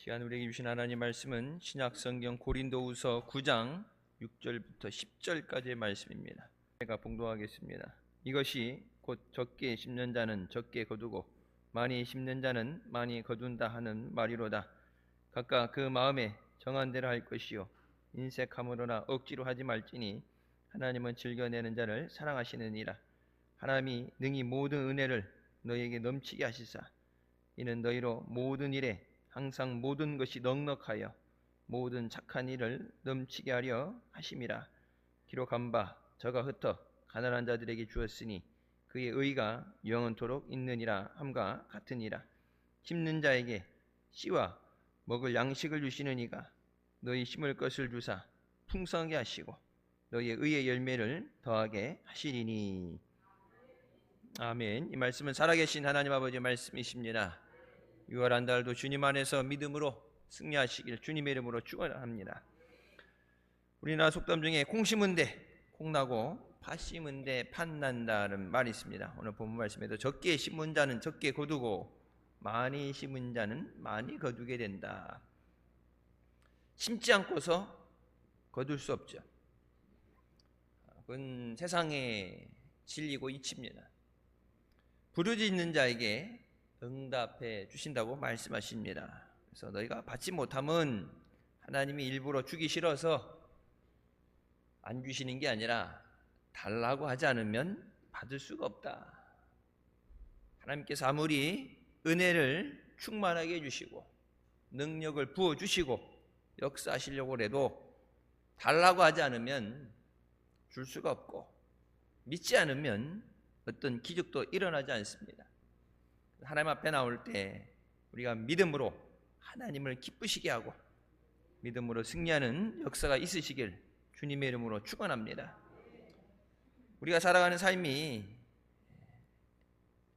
시간 우리에게 주신 하나님 말씀은 신약성경 고린도후서 9장 6절부터 10절까지의 말씀입니다. 제가 봉독하겠습니다. 이것이 곧 적게 심는 자는 적게 거두고 많이 심는 자는 많이 거둔다 하는 말이로다. 각각 그 마음에 정한 대로 할 것이요 인색함으로나 억지로 하지 말지니 하나님은 즐겨내는 자를 사랑하시느니라. 하나님이 능히 모든 은혜를 너희에게 넘치게 하시사 이는 너희로 모든 일에 항상 모든 것이 넉넉하여 모든 착한 일을 넘치게 하려 하심이라. 기록한 바 저가 흩어 가난한 자들에게 주었으니 그의 의가 영원토록 있느니라 함과 같으니라. 심는 자에게 씨와 먹을 양식을 주시는 이가 너희 심을 것을 주사 풍성하게 하시고 너희의 의의 열매를 더하게 하시리니. 아멘. 이 말씀은 살아계신 하나님 아버지의 말씀이십니다. 6월 한 달도 주님 안에서 믿음으로 승리하시길 주님의 이름으로 축원합니다. 우리나라 속담 중에 콩 심은 데 콩나고 팥 심은 데 팥난다는 말이 있습니다. 오늘 본문 말씀에도 적게 심은 자는 적게 거두고 많이 심은 자는 많이 거두게 된다. 심지 않고서 거둘 수 없죠. 그건 세상의 진리고 이치입니다. 부르짖는 자에게 응답해 주신다고 말씀하십니다. 그래서 너희가 받지 못하면 하나님이 일부러 주기 싫어서 안 주시는 게 아니라 달라고 하지 않으면 받을 수가 없다. 하나님께서 아무리 은혜를 충만하게 해주시고 능력을 부어주시고 역사하시려고 해도 달라고 하지 않으면 줄 수가 없고 믿지 않으면 어떤 기적도 일어나지 않습니다. 하나님 앞에 나올 때 우리가 믿음으로 하나님을 기쁘시게 하고 믿음으로 승리하는 역사가 있으시길 주님의 이름으로 축원합니다. 우리가 살아가는 삶이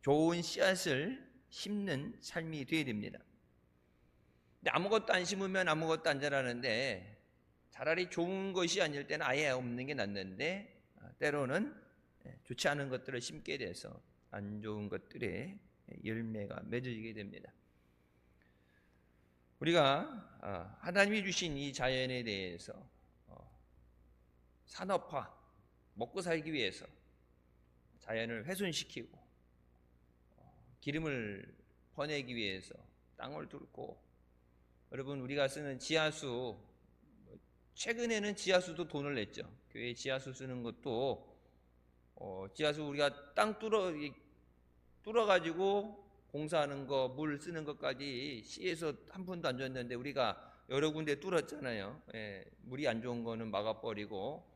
좋은 씨앗을 심는 삶이 되어야 됩니다. 근데 아무것도 안 심으면 아무것도 안 자라는데 차라리 좋은 것이 아닐 때는 아예 없는 게 낫는데 때로는 좋지 않은 것들을 심게 돼서 안 좋은 것들에 열매가 맺어지게 됩니다. 우리가 하나님이 주신 이 자연에 대해서 산업화, 먹고 살기 위해서 자연을 훼손시키고 기름을 퍼내기 위해서 땅을 뚫고, 여러분 우리가 쓰는 지하수, 최근에는 지하수도 돈을 냈죠. 교회 지하수 쓰는 것도 지하수 우리가 땅 뚫어가지고 공사하는 거, 물 쓰는 것까지 시에서 한 푼도 안 줬는데 우리가 여러 군데 뚫었잖아요. 물이 안 좋은 거는 막아버리고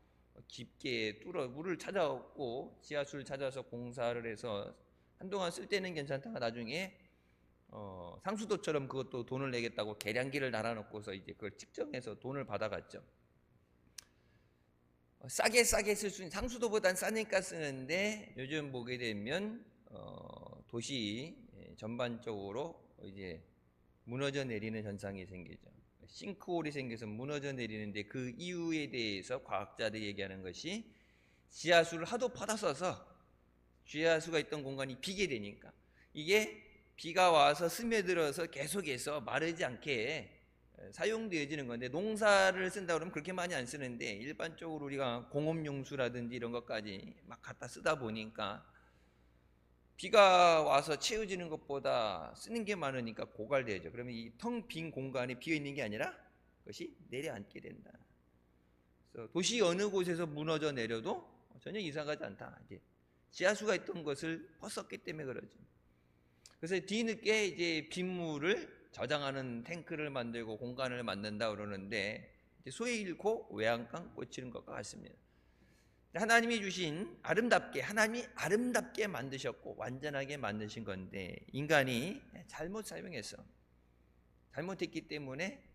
깊게 뚫어 물을 찾아갖고 지하수를 찾아서 공사를 해서 한동안 쓸 때는 괜찮다가 나중에 상수도처럼 그것도 돈을 내겠다고 계량기를 달아놓고서 이제 그걸 측정해서 돈을 받아갔죠. 싸게 쓸 수 있는, 상수도보단 싸니까 쓰는데 요즘 보게 되면 도시 전반적으로 이제 무너져 내리는 현상이 생기죠. 싱크홀이 생겨서 무너져 내리는데 그 이유에 대해서 과학자들이 얘기하는 것이 지하수를 하도 퍼다 써서 지하수가 있던 공간이 비게 되니까 이게 비가 와서 스며들어서 계속해서 마르지 않게 사용되어지는 건데, 농사를 쓴다 그러면 그렇게 많이 안 쓰는데 일반적으로 우리가 공업용수라든지 이런 것까지 막 갖다 쓰다 보니까 비가 와서 채워지는 것보다 쓰는 게 많으니까 고갈되죠. 그러면 이 텅 빈 공간에 비어 있는 게 아니라 그것이 내려앉게 된다. 그래서 도시 어느 곳에서 무너져 내려도 전혀 이상하지 않다. 이제 지하수가 있던 것을 퍼었기 때문에 그러죠. 그래서 뒤늦게 이제 빗물을 저장하는 탱크를 만들고 공간을 만든다 그러는데 소위 잃고 외양간 꽂히는 것과 같습니다. 하나님이 주신 하나님이 아름답게 만드셨고 완전하게 만드신 건데 인간이 잘못 사용해서 잘못했기 때문에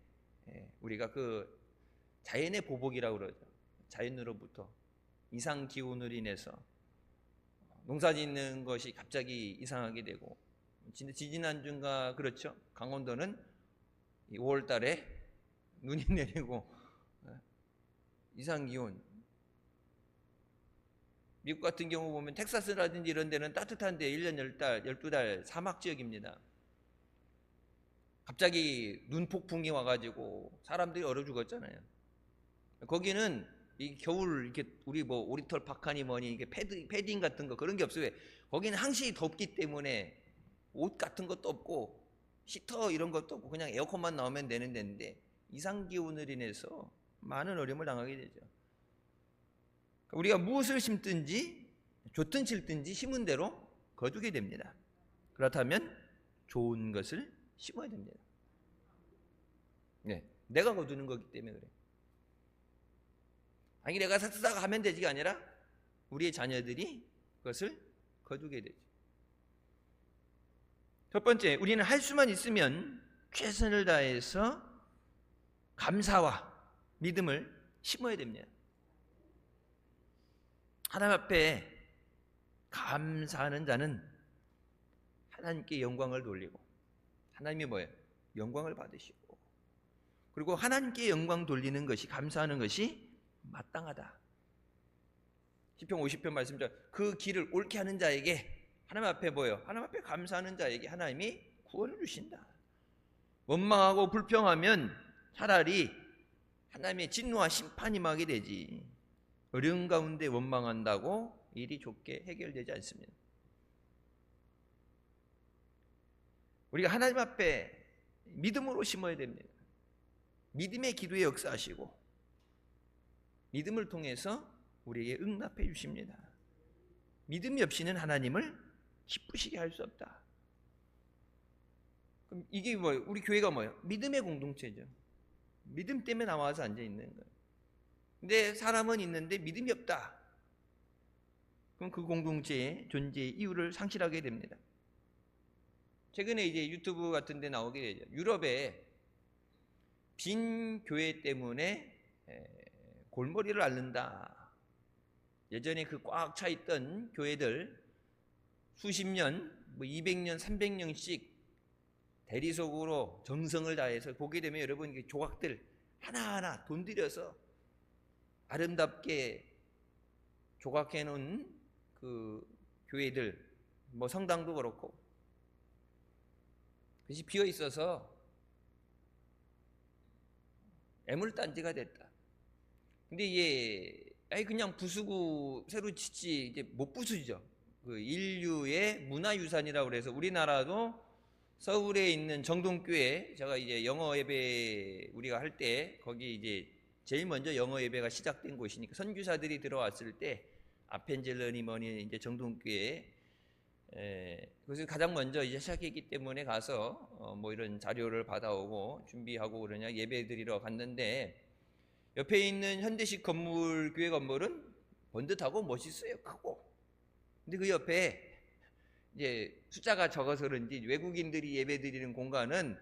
우리가 그 자연의 보복이라고 그러죠. 자연으로부터 이상 기온으로 인해서 농사 짓는 것이 갑자기 이상하게 되고, 지지난주인가 그렇죠. 강원도는 5월 달에 눈이 내리고 이상 기온. 미국 같은 경우 보면 텍사스라든지 이런 데는 따뜻한데 1년 10달, 12달 사막 지역입니다. 갑자기 눈폭풍이 와가지고 사람들이 얼어 죽었잖아요. 거기는 이 겨울 이렇게 우리 뭐 오리털 박하니 뭐니 이게 패딩 같은 거 그런 게 없어요. 왜? 거기는 항시 덥기 때문에 옷 같은 것도 없고 히터 이런 것도 없고 그냥 에어컨만 나오면 되는 데인데 이상 기온으로 인해서 많은 어려움을 당하게 되죠. 우리가 무엇을 심든지 좋든 싫든지 심은 대로 거두게 됩니다. 그렇다면 좋은 것을 심어야 됩니다. 네, 내가 거두는 거기 때문에 그래. 아니 내가 싹싹 하면 되지가 아니라 우리의 자녀들이 그것을 거두게 되죠. 첫 번째, 우리는 할 수만 있으면 최선을 다해서 감사와 믿음을 심어야 됩니다. 하나님 앞에 감사하는 자는 하나님께 영광을 돌리고 하나님이 뭐예요? 영광을 받으시고 그리고 하나님께 영광 돌리는 것이 감사하는 것이 마땅하다. 시편 50편 말씀대로 그 길을 옳게 하는 자에게 하나님 앞에 뭐예요? 하나님 앞에 감사하는 자에게 하나님이 구원을 주신다. 원망하고 불평하면 차라리 하나님의 진노와 심판이 임하게 되지. 어려운 가운데 원망한다고 일이 좋게 해결되지 않습니다. 우리가 하나님 앞에 믿음으로 심어야 됩니다. 믿음의 기도에 역사하시고 믿음을 통해서 우리에게 응답해 주십니다. 믿음이 없이는 하나님을 기쁘시게 할 수 없다. 그럼 이게 뭐예요? 우리 교회가 뭐예요? 믿음의 공동체죠. 믿음 때문에 나와서 앉아 있는 거예요. 근데 사람은 있는데 믿음이 없다. 그럼 그 공동체의 존재의 이유를 상실하게 됩니다. 최근에 이제 유튜브 같은 데 나오게 되죠. 유럽에 빈 교회 때문에 골머리를 앓는다. 예전에 그 꽉 차 있던 교회들 수십 년, 뭐 200년, 300년씩 대리석으로 정성을 다해서 보게 되면 여러분 조각들 하나하나 돈 들여서 아름답게 조각해 놓은 그 교회들, 뭐 성당도 그렇고 그것이 비어 있어서 애물단지가 됐다. 근데 이게 그냥 부수고 새로 짓지 이제 못 부수죠. 그 인류의 문화유산이라고 그래서 우리나라도 서울에 있는 정동교회 제가 이제 영어 예배 우리가 할 때 거기 이제 제일 먼저 영어 예배가 시작된 곳이니까 선교사들이 들어왔을 때 아펜젤러니 뭐니 이제 정동교회 그것을 가장 먼저 이제 시작했기 때문에 가서 뭐 이런 자료를 받아오고 준비하고 그러냐 예배 드리러 갔는데 옆에 있는 현대식 건물 교회 건물은 번듯하고 멋있어요. 크고. 근데 그 옆에 이제 숫자가 적어서 그런지 외국인들이 예배 드리는 공간은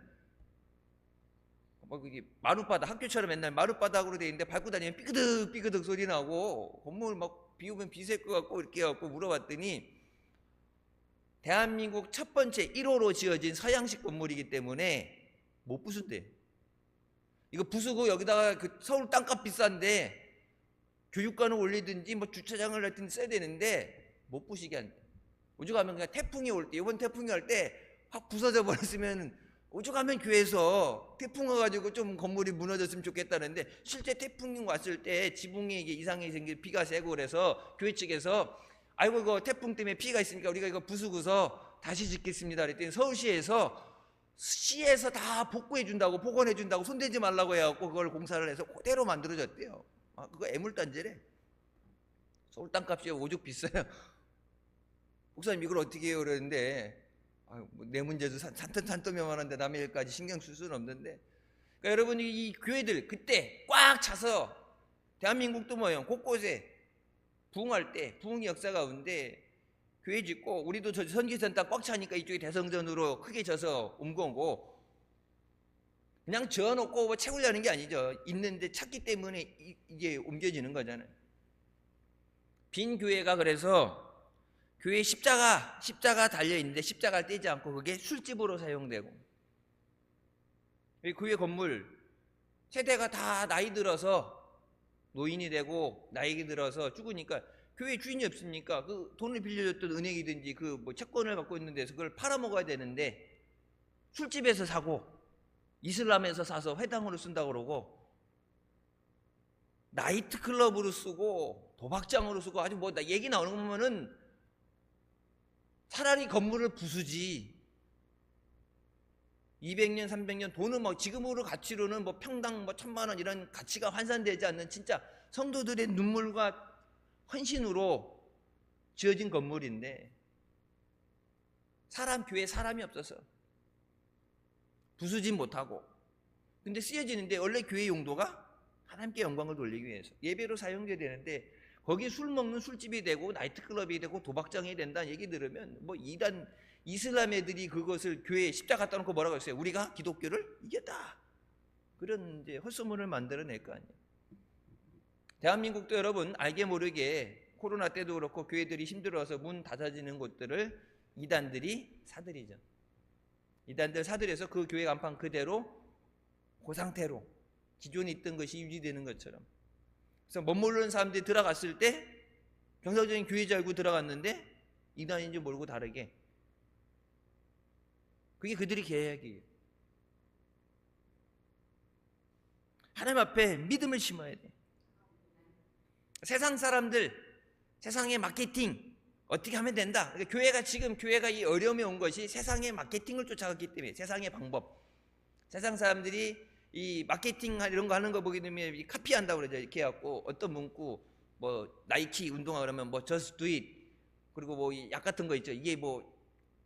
뭐 그게 마룻바닥 학교처럼 맨날 마룻바닥으로 돼 있는데 밟고 다니면 삐그덕 삐그덕 소리 나고 건물 막 비 오면 비셀 것 같고 이렇게 해갖고 물어봤더니 대한민국 첫 번째 1호로 지어진 서양식 건물이기 때문에 못 부순대. 이거 부수고 여기다가 그 서울 땅값 비싼데 교육관을 올리든지 뭐 주차장을 하든지 써야 되는데 못 부시게 한대. 오죽하면 그냥 태풍이 올 때 이번 태풍이 올 때 확 부서져 버렸으면 오죽하면 교회에서 태풍 와가지고 좀 건물이 무너졌으면 좋겠다는데 실제 태풍이 왔을 때 지붕에 이게 이상이 생겨 비가 새고 그래서 교회 측에서 아이고 이거 태풍 때문에 피해가 있으니까 우리가 이거 부수고서 다시 짓겠습니다. 그랬더니 서울시에서 다 복구해 준다고 복원해 준다고 손대지 말라고 해갖고 그걸 공사를 해서 그대로 만들어졌대요. 그거 애물단지래. 서울 땅값이 오죽 비싸요. 목사님 이걸 어떻게 해요? 그러는데 내 문제도 산더미만한데 남의 일까지 신경 쓸 수는 없는데 그러니까 여러분 이 교회들 그때 꽉 차서 대한민국도 뭐예요? 곳곳에 부흥할 때 부흥의 역사 가운데 교회 짓고 우리도 저 선교센터 꽉 차니까 이쪽에 대성전으로 크게 져서 옮겨오고 그냥 저어놓고 뭐 채우려는 게 아니죠. 있는데 찾기 때문에 이게 옮겨지는 거잖아요. 빈 교회가 그래서 교회에 십자가 달려있는데 십자가를 떼지 않고 그게 술집으로 사용되고 교회 건물 세대가 다 나이 들어서 노인이 되고 나이 들어서 죽으니까 교회 주인이 없으니까 그 돈을 빌려줬던 은행이든지 그 뭐 채권을 갖고 있는 데서 그걸 팔아먹어야 되는데 술집에서 사고 이슬람에서 사서 회당으로 쓴다고 그러고 나이트클럽으로 쓰고 도박장으로 쓰고 아주 뭐 얘기 나오는 거 보면은 차라리 건물을 부수지. 200년 300년 돈은 뭐 지금으로 가치로는 뭐 평당 뭐 1000만 원 이런 가치가 환산되지 않는 진짜 성도들의 눈물과 헌신으로 지어진 건물인데 교회에 사람이 없어서 부수진 못하고, 근데 쓰여지는데 원래 교회 용도가 하나님께 영광을 돌리기 위해서 예배로 사용돼야 되는데 거기 술 먹는 술집이 되고 나이트클럽이 되고 도박장이 된다는 얘기 들으면 뭐 이단 이슬람 애들이 그것을 교회에 십자가 갖다 놓고 뭐라고 했어요? 우리가 기독교를 이겼다. 그런 이제 헛소문을 만들어낼 거 아니에요. 대한민국도 여러분 알게 모르게 코로나 때도 그렇고 교회들이 힘들어서 문 닫아지는 곳들을 이단들이 사들이죠. 이단들 사들여서 그 교회 간판 그대로 그 상태로 기존에 있던 것이 유지되는 것처럼. 그래서 못 모르는 사람들이 들어갔을 때 정상적인 교회인 줄 알고 들어갔는데 이단인 줄 모르고 다르게. 그게 그들의 계획이에요. 하나님 앞에 믿음을 심어야 돼. 세상 사람들, 세상의 마케팅 어떻게 하면 된다. 그러니까 교회가 이 어려움에 온 것이 세상의 마케팅을 쫓아갔기 때문에, 세상의 방법. 세상 사람들이 이 마케팅 이런 거 하는 거 보게 되면 카피한다고 그러죠. 이렇게 해갖고 어떤 문구 뭐 나이키 운동화 그러면 뭐 just do it, 그리고 뭐 약 같은 거 있죠. 이게 뭐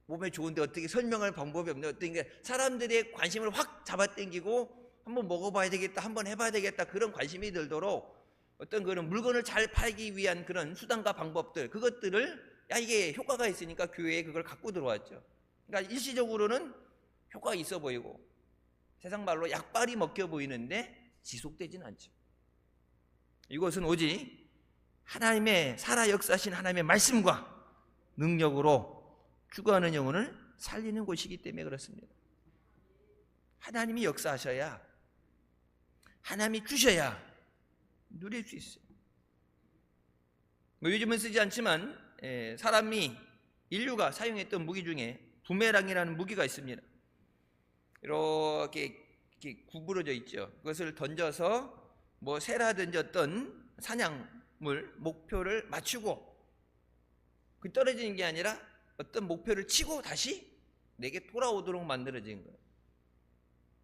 몸에 좋은데 어떻게 설명할 방법이 없네. 어떤 게 사람들의 관심을 확 잡아당기고 한번 먹어봐야 되겠다, 한번 해봐야 되겠다, 그런 관심이 들도록 어떤 그런 물건을 잘 팔기 위한 그런 수단과 방법들, 그것들을 이게 효과가 있으니까 교회에 그걸 갖고 들어왔죠. 그러니까 일시적으로는 효과가 있어 보이고 세상 말로 약발이 먹혀 보이는데 지속되진 않죠. 이것은 오직 하나님의 살아 역사하신 하나님의 말씀과 능력으로 죽어가는 영혼을 살리는 곳이기 때문에 그렇습니다. 하나님이 역사하셔야, 하나님이 주셔야 누릴 수 있어요. 뭐 요즘은 쓰지 않지만 인류가 사용했던 무기 중에 부메랑이라는 무기가 있습니다. 이렇게 구부러져 있죠. 그것을 던져서 뭐 새라든지 어떤 사냥물 목표를 맞추고 그 떨어지는 게 아니라 어떤 목표를 치고 다시 내게 돌아오도록 만들어진 거예요.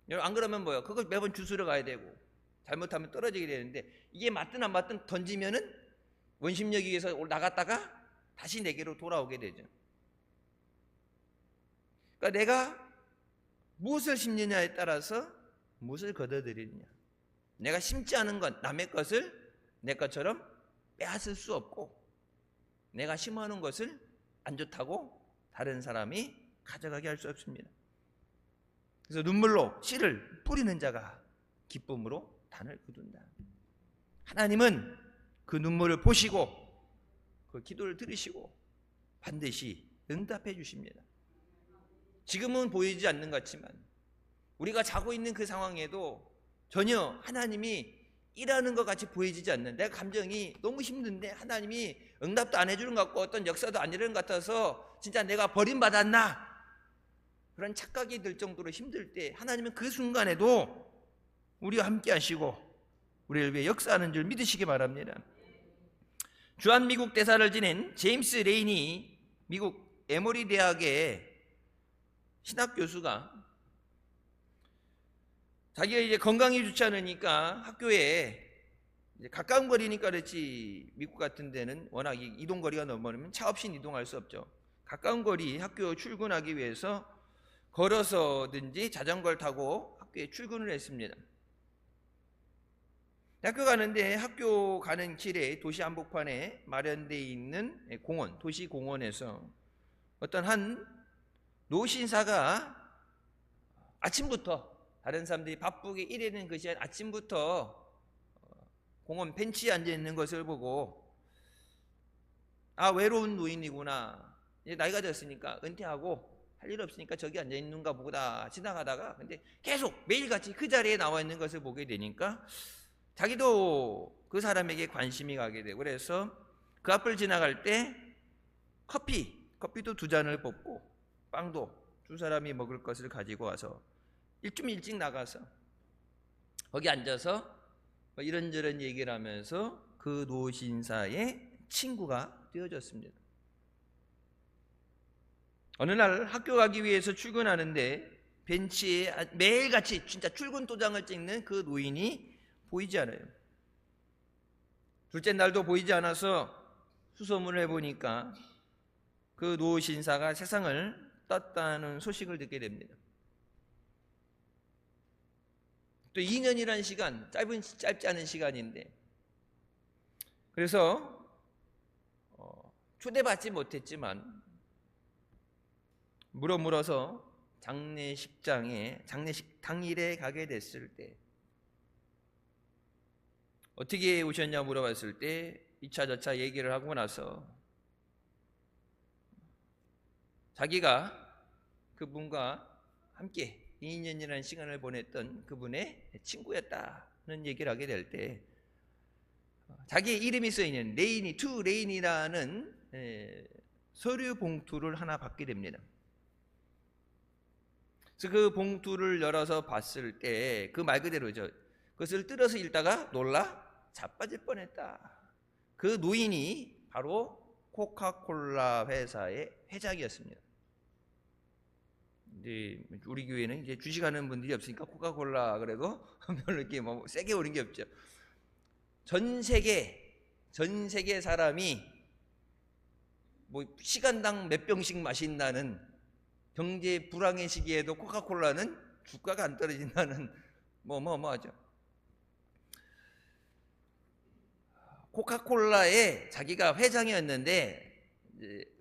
여러분 안 그러면 뭐예요? 그걸 매번 주스러 가야 되고 잘못하면 떨어지게 되는데, 이게 맞든 안 맞든 던지면은 원심력에 의해서 나갔다가 다시 내게로 돌아오게 되죠. 그러니까 내가 무엇을 심느냐에 따라서 무엇을 거둬들이느냐. 내가 심지 않은 것, 남의 것을 내 것처럼 빼앗을 수 없고, 내가 심어놓은 것을 안 좋다고 다른 사람이 가져가게 할 수 없습니다. 그래서 눈물로 씨를 뿌리는 자가 기쁨으로 단을 거둔다. 하나님은 그 눈물을 보시고 그 기도를 들으시고 반드시 응답해 주십니다. 지금은 보이지 않는 것 같지만 우리가 자고 있는 그 상황에도 전혀 하나님이 일하는 것 같이 보이지 않는, 내 감정이 너무 힘든데 하나님이 응답도 안 해주는 것 같고 어떤 역사도 안 일어나는 것 같아서 진짜 내가 버림받았나, 그런 착각이 들 정도로 힘들 때 하나님은 그 순간에도 우리와 함께 하시고 우리를 위해 역사하는 줄 믿으시기 바랍니다. 주한미국 대사를 지낸 제임스 레인이 미국 에머리 대학의 신학 교수가 자기가 이제 건강이 좋지 않으니까 학교에 이제 가까운 거리니까 그렇지, 미국 같은 데는 워낙 이동 거리가 너무 멀으면 차 없이는 이동할 수 없죠. 가까운 거리 학교 출근하기 위해서 걸어서든지 자전거를 타고 학교에 출근을 했습니다. 학교 가는데 학교 가는 길에 도시 한복판에 마련되어 있는 공원, 도시 공원에서 어떤 한 노신사가 아침부터, 다른 사람들이 바쁘게 일하는 그 시간 아침부터 공원 벤치에 앉아 있는 것을 보고, 아, 외로운 노인이구나, 이제 나이가 됐으니까 은퇴하고 할 일 없으니까 저기 앉아 있는가 보다 지나가다가 근데 계속 매일같이 그 자리에 나와 있는 것을 보게 되니까 자기도 그 사람에게 관심이 가게 되고, 그래서 그 앞을 지나갈 때 커피도 2잔을 뽑고 빵도 두 사람이 먹을 것을 가지고 와서 좀 일찍 나가서 거기 앉아서 뭐 이런저런 얘기를 하면서 그 노신사의 친구가 되어졌습니다. 어느 날 학교 가기 위해서 출근하는데 벤치에 매일같이 진짜 출근 도장을 찍는 그 노인이 보이지 않아요. 둘째 날도 보이지 않아서 수소문을 해보니까 그 노신사가 세상을 떴다는 소식을 듣게 됩니다. 또 2년이라는 시간, 짧지 않은 시간인데, 그래서 초대받지 못했지만 물어서 장례식 당일에 가게 됐을 때 어떻게 오셨냐 물어봤을 때 이차저차 얘기를 하고 나서 자기가 그분과 함께 2년이라는 시간을 보냈던 그분의 친구였다는 얘기를 하게 될 때 자기의 이름이 쓰여있는 레인이라는 서류 봉투를 하나 받게 됩니다. 그래서 그 봉투를 열어서 봤을 때 그 말 그대로죠. 그것을 뜯어서 읽다가 놀라 자빠질 뻔했다. 그 노인이 바로 코카콜라 회사의 회장이었습니다. 근데 우리 교회는 이제 주식하는 분들이 없으니까 코카콜라 그래도 별로 이렇게 뭐 세게 오는 게 없죠. 전 세계 사람이 뭐 시간당 몇 병씩 마신다는 경제 불황의 시기에도 코카콜라는 주가가 안 떨어진다는 하죠. 코카콜라에 자기가 회장이었는데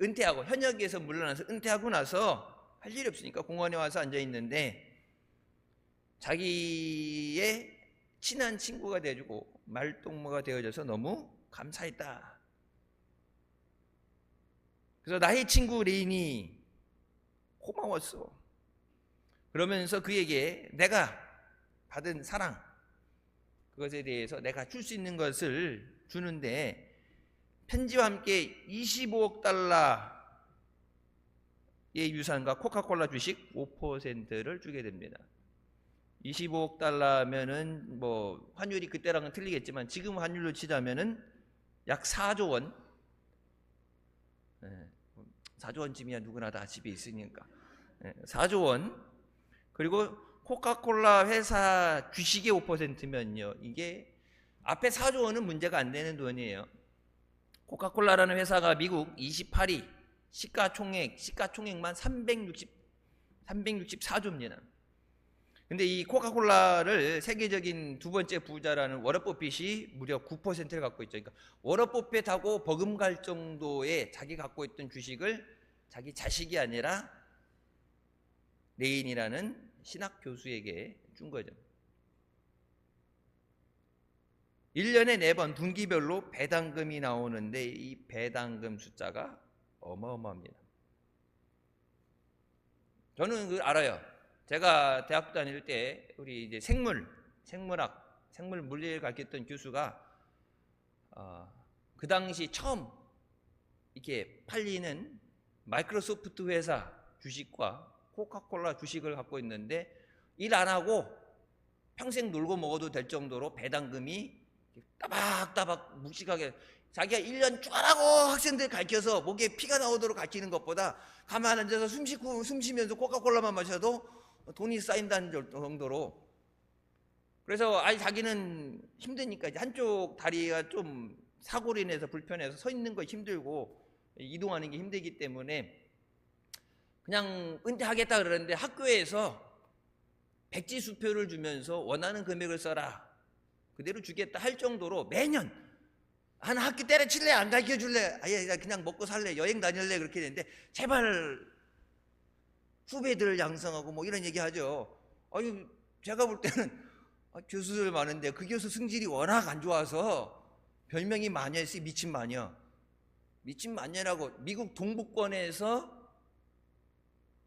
은퇴하고 현역에서 물러나서 은퇴하고 나서 할 일이 없으니까 공원에 와서 앉아 있는데 자기의 친한 친구가 되어주고 말동무가 되어져서 너무 감사했다. 그래서 나의 친구 레인이 고마웠어. 그러면서 그에게 내가 받은 사랑, 그것에 대해서 내가 줄 수 있는 것을 주는데 편지와 함께 25억 달러의 유산과 코카콜라 주식 5%를 주게 됩니다. 25억 달러면은 뭐 환율이 그때랑은 틀리겠지만 지금 환율로 치자면은 약 4조 원. 4조 원쯤이야 누구나 다 집에 있으니까. 4조 원. 그리고 코카콜라 회사 주식의 5%면요. 이게 앞에 4조 원은 문제가 안 되는 돈이에요. 코카콜라라는 회사가 미국 28위 시가총액만 364조입니다. 근데 이 코카콜라를 세계적인 두 번째 부자라는 워런 버핏이 무려 9%를 갖고 있죠. 그러니까 워런 버핏하고 버금갈 정도의 자기 갖고 있던 주식을 자기 자식이 아니라 레인이라는 신학 교수에게 준 거죠. 1년에 4번 분기별로 배당금이 나오는데 이 배당금 숫자가 어마어마합니다. 저는 그걸 알아요. 제가 대학교 다닐 때 우리 이제 생물학, 생물 물리를 가르쳤던 교수가 그 당시 처음 이렇게 팔리는 마이크로소프트 회사 주식과 코카콜라 주식을 갖고 있는데 일 안 하고 평생 놀고 먹어도 될 정도로 배당금이 따박따박 묵직하게 자기가 1년 쭉 하라고 학생들 가르쳐서 목에 피가 나오도록 가르치는 것보다 가만 앉아서 숨 쉬면서 코카콜라만 마셔도 돈이 쌓인다는 정도로. 그래서 자기는 힘드니까 이제 한쪽 다리가 좀 사고로 인해서 불편해서 서 있는 거 힘들고 이동하는 게 힘들기 때문에 그냥 은퇴하겠다 그러는데 학교에서 백지수표를 주면서 원하는 금액을 써라 그대로 주겠다 할 정도로 매년 한 학기 때려칠래 안 가르쳐줄래 아예 그냥 먹고 살래 여행 다닐래 그렇게 되는데 제발 후배들 양성하고 뭐 이런 얘기 하죠. 아니 제가 볼 때는 교수들 많은데 그 교수 승질이 워낙 안 좋아서 별명이 마녀였어요. 미친 마녀. 미친 마녀라고. 미국 동부권에서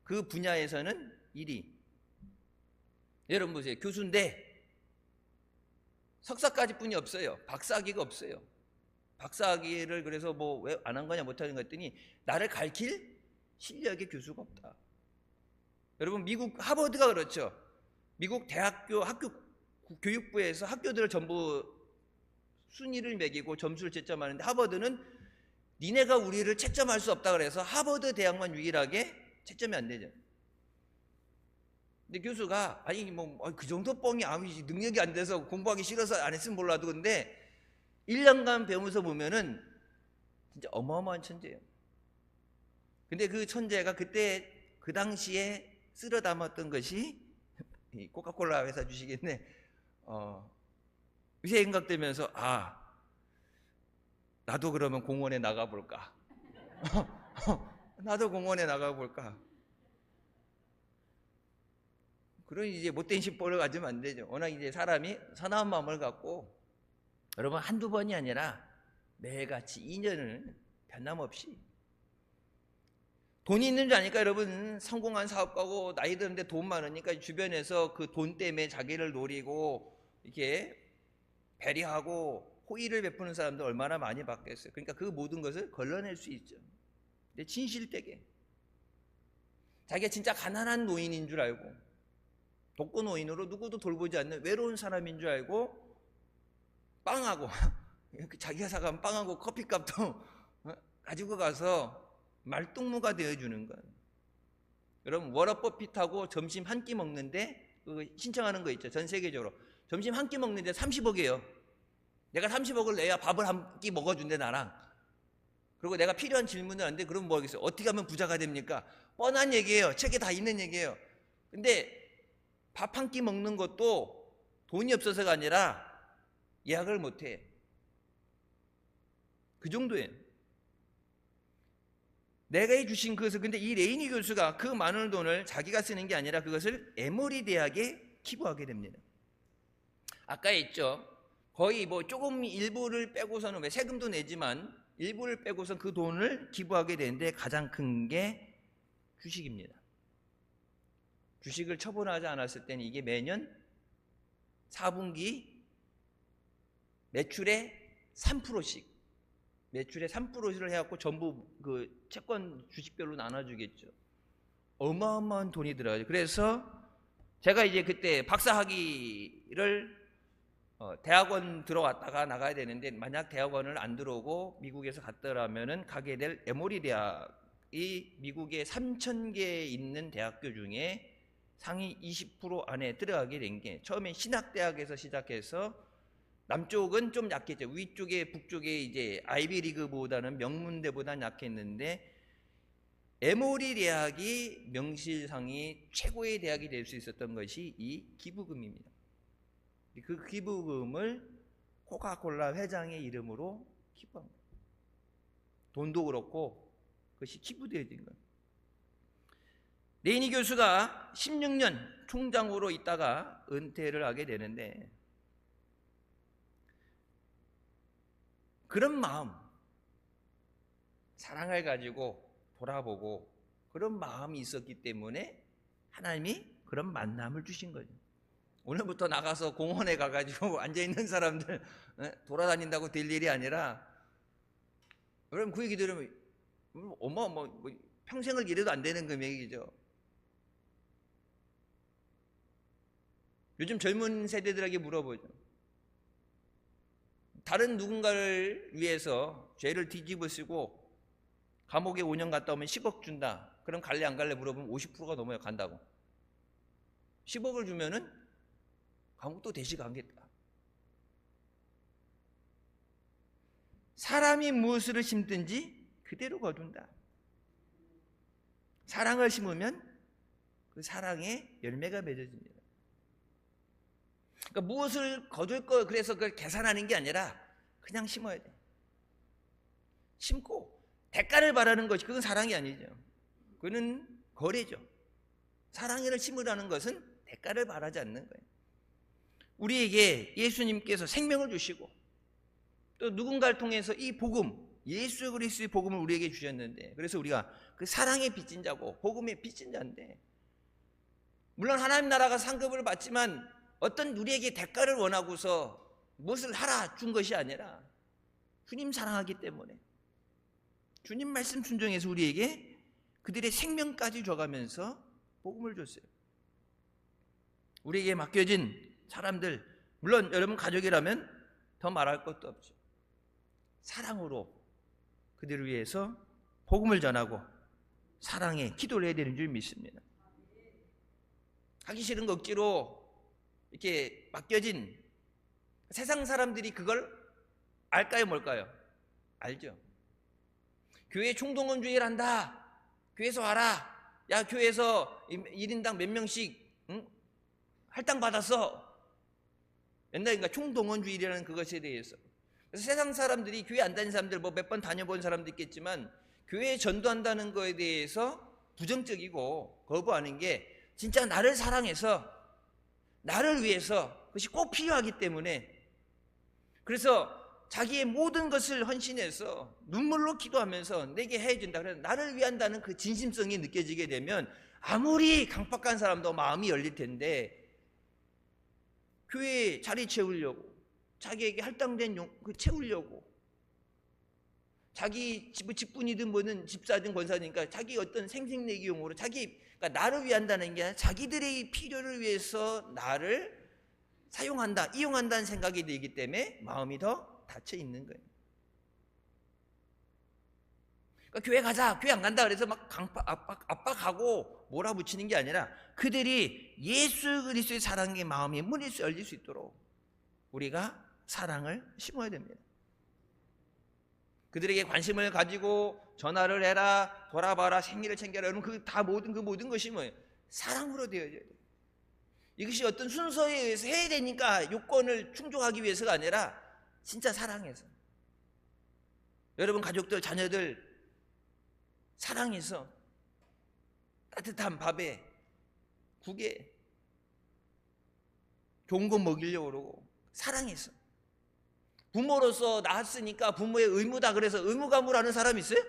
그 분야에서는 1위. 여러분 보세요. 교수인데 석사까지 뿐이 없어요. 박사학위가 없어요. 박사학위를 그래서 뭐 왜 안 한 거냐 못하는 거 했더니 나를 가르칠 실력의 교수가 없다. 여러분 미국 하버드가 그렇죠. 미국 대학교 학교 교육부에서 학교들을 전부 순위를 매기고 점수를 채점하는데 하버드는 니네가 우리를 채점할 수 없다 그래서 하버드 대학만 유일하게 채점이 안 되죠. 근데 교수가 아니 뭐 그 정도 뻥이 아니지, 능력이 안 돼서 공부하기 싫어서 안 했으면 몰라도, 근데 1년간 배우면서 보면은 진짜 어마어마한 천재예요. 근데 그 천재가 그때 그 당시에 쓸어 담았던 것이 이 코카콜라 회사 주식인데 위세 생각되면서 나도 그러면 공원에 나가볼까. 나도 공원에 나가볼까. 그런 이제 못된 심보를 가지면 안 되죠. 워낙 이제 사람이 사나운 마음을 갖고, 여러분 한두 번이 아니라 매일같이 2년을 변함없이, 돈이 있는 줄 아니까 여러분 성공한 사업가고 나이 드는데 돈 많으니까 주변에서 그 돈 때문에 자기를 노리고 이렇게 배려하고 호의를 베푸는 사람들 얼마나 많이 봤겠어요. 그러니까 그 모든 것을 걸러낼 수 있죠. 근데 진실되게 자기가 진짜 가난한 노인인 줄 알고, 독거노인으로 누구도 돌보지 않는 외로운 사람인 줄 알고 빵하고 자기가 사간 빵하고 커피값도 가지고 가서 말동무가 되어주는 거예요. 여러분 워런 버핏하고 점심 한 끼 먹는데 그거 신청하는 거 있죠. 전 세계적으로 점심 한 끼 먹는데 30억이에요. 내가 30억을 내야 밥을 한 끼 먹어준대 나랑. 그리고 내가 필요한 질문을 하는데 그럼 뭐 하겠어요? 어떻게 하면 부자가 됩니까? 뻔한 얘기예요. 책에 다 있는 얘기예요. 근데 밥 한 끼 먹는 것도 돈이 없어서가 아니라 예약을 못해. 그 정도예요. 내가 해주신 그것을, 근데 이 레이니 교수가 그 많은 돈을 자기가 쓰는 게 아니라 그것을 에모리 대학에 기부하게 됩니다. 아까 했죠. 거의 뭐 조금 일부를 빼고서는, 왜 세금도 내지만 일부를 빼고서 그 돈을 기부하게 되는데 가장 큰 게 주식입니다. 주식을 처분하지 않았을 때는 이게 매년 4분기 매출의 3%씩 매출의 3%를 해갖고 전부 그 채권 주식별로 나눠주겠죠. 어마어마한 돈이 들어가죠. 그래서 제가 이제 그때 박사학위를 대학원 들어갔다가 나가야 되는데, 만약 대학원을 안 들어오고 미국에서 갔더라면은 가게 될 에모리 대학이 미국에 3,000개 있는 대학교 중에 상위 20% 안에 들어가게 된 게, 처음에 신학대학에서 시작해서 남쪽은 좀 약했죠. 위쪽에 북쪽에 이제 아이비리그보다는 명문대보다는 약했는데, 에모리 대학이 명실상이 최고의 대학이 될 수 있었던 것이 이 기부금입니다. 그 기부금을 코카콜라 회장의 이름으로 기부합니다. 돈도 그렇고 그것이 기부되어진 거예요. 레이니 교수가 16년 총장으로 있다가 은퇴를 하게 되는데, 그런 마음, 사랑을 가지고 돌아보고 그런 마음이 있었기 때문에 하나님이 그런 만남을 주신 거죠. 오늘부터 나가서 공원에 가가지고 앉아있는 사람들 돌아다닌다고 될 일이 아니라, 여러분 그 얘기 들으면 평생을 일해도 안 되는 금액이죠. 요즘 젊은 세대들에게 물어보죠. 다른 누군가를 위해서 죄를 뒤집어 쓰고 감옥에 5년 갔다 오면 10억 준다. 그럼 갈래 안 갈래 물어보면 50%가 넘어요. 간다고. 10억을 주면은 감옥도 대시 가겠다. 사람이 무엇을 심든지 그대로 거둔다. 사랑을 심으면 그 사랑의 열매가 맺어집니다. 그러니까 무엇을 거둘 거, 그래서 그걸 계산하는 게 아니라 그냥 심어야 돼. 심고 대가를 바라는 것이, 그건 사랑이 아니죠. 그건 거래죠. 사랑을 심으라는 것은 대가를 바라지 않는 거예요. 우리에게 예수님께서 생명을 주시고 또 누군가를 통해서 이 복음, 예수 그리스도의 복음을 우리에게 주셨는데, 그래서 우리가 그 사랑의 빚진 자고 복음의 빚진 자인데, 물론 하나님 나라가 상급을 받지만 어떤 우리에게 대가를 원하고서 무엇을 하라 준 것이 아니라 주님 사랑하기 때문에 주님 말씀 순종해서 우리에게 그들의 생명까지 줘가면서 복음을 줬어요. 우리에게 맡겨진 사람들, 물론 여러분 가족이라면 더 말할 것도 없죠. 사랑으로 그들을 위해서 복음을 전하고 사랑에 기도를 해야 되는 줄 믿습니다. 하기 싫은 거 억지로 이렇게 맡겨진 세상 사람들이 그걸 알까요, 뭘까요? 알죠. 교회 총동원주의를 한다. 교회에서 와라. 야, 교회에서 1인당 몇 명씩 할당 받았어. 옛날인가 총동원주의라는 그것에 대해서. 그래서 세상 사람들이, 교회 안 다니는 사람들, 뭐 몇 번 다녀본 사람도 있겠지만, 교회에 전도한다는 거에 대해서 부정적이고 거부하는 게, 진짜 나를 사랑해서 나를 위해서 그것이 꼭 필요하기 때문에, 그래서 자기의 모든 것을 헌신해서 눈물로 기도하면서 내게 해준다. 그래서 나를 위한다는 그 진심성이 느껴지게 되면 아무리 강팍한 사람도 마음이 열릴 텐데, 교회에 자리 채우려고, 자기에게 할당된 그 채우려고, 자기 집분이든 뭐든 집사든 권사니까 자기 어떤 생색내기용으로 그러니까 나를 위한다는 게 아니라 자기들의 필요를 위해서 나를 사용한다, 이용한다는 생각이 들기 때문에 마음이 더 닫혀 있는 거예요. 그러니까 교회 가자, 교회 안 간다 그래서 막 압박하고 몰아붙이는 게 아니라, 그들이 예수 그리스도의 사랑의 마음이 문이 열릴 수 있도록 우리가 사랑을 심어야 됩니다. 그들에게 관심을 가지고 전화를 해라, 돌아봐라, 생리를 챙겨라, 여러분 그 모든 것이 뭐예요? 사랑으로 되어져야 돼요. 이것이 어떤 순서에 의해서 해야 되니까 요건을 충족하기 위해서가 아니라 진짜 사랑해서, 여러분 가족들, 자녀들 사랑해서 따뜻한 밥에 국에 좋은 거 먹이려고 그러고, 사랑해서. 부모로서 낳았으니까 부모의 의무다 그래서 의무감으로 사람 있어요?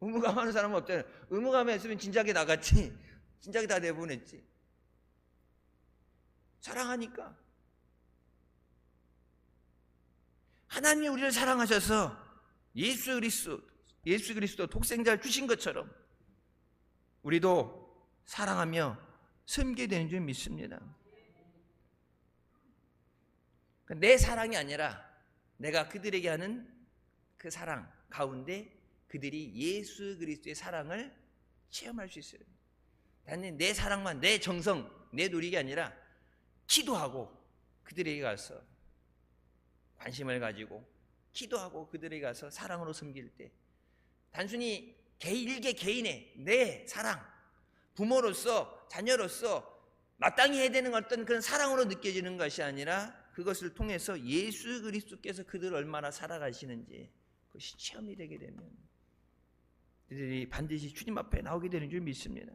의무감하는 사람은 없잖아요. 의무감이 했으면 진작에 나갔지, 진작에 다 내보냈지. 사랑하니까. 하나님이 우리를 사랑하셔서 예수 그리스도 독생자를 주신 것처럼 우리도 사랑하며 섬기게 되는 줄 믿습니다. 내 사랑이 아니라 내가 그들에게 하는 그 사랑 가운데 그들이 예수 그리스도의 사랑을 체험할 수 있어요. 단지 내 사랑만, 내 정성, 내 노력이 아니라 기도하고 그들에게 가서 관심을 가지고 기도하고 그들에게 가서 사랑으로 섬길 때, 단순히 일개 개인의 내 사랑, 부모로서 자녀로서 마땅히 해야 되는 어떤 그런 사랑으로 느껴지는 것이 아니라, 그것을 통해서 예수 그리스도께서 그들을 얼마나 살아가시는지 그것이 체험이 되게 되면 그들이 반드시 주님 앞에 나오게 되는 줄 믿습니다.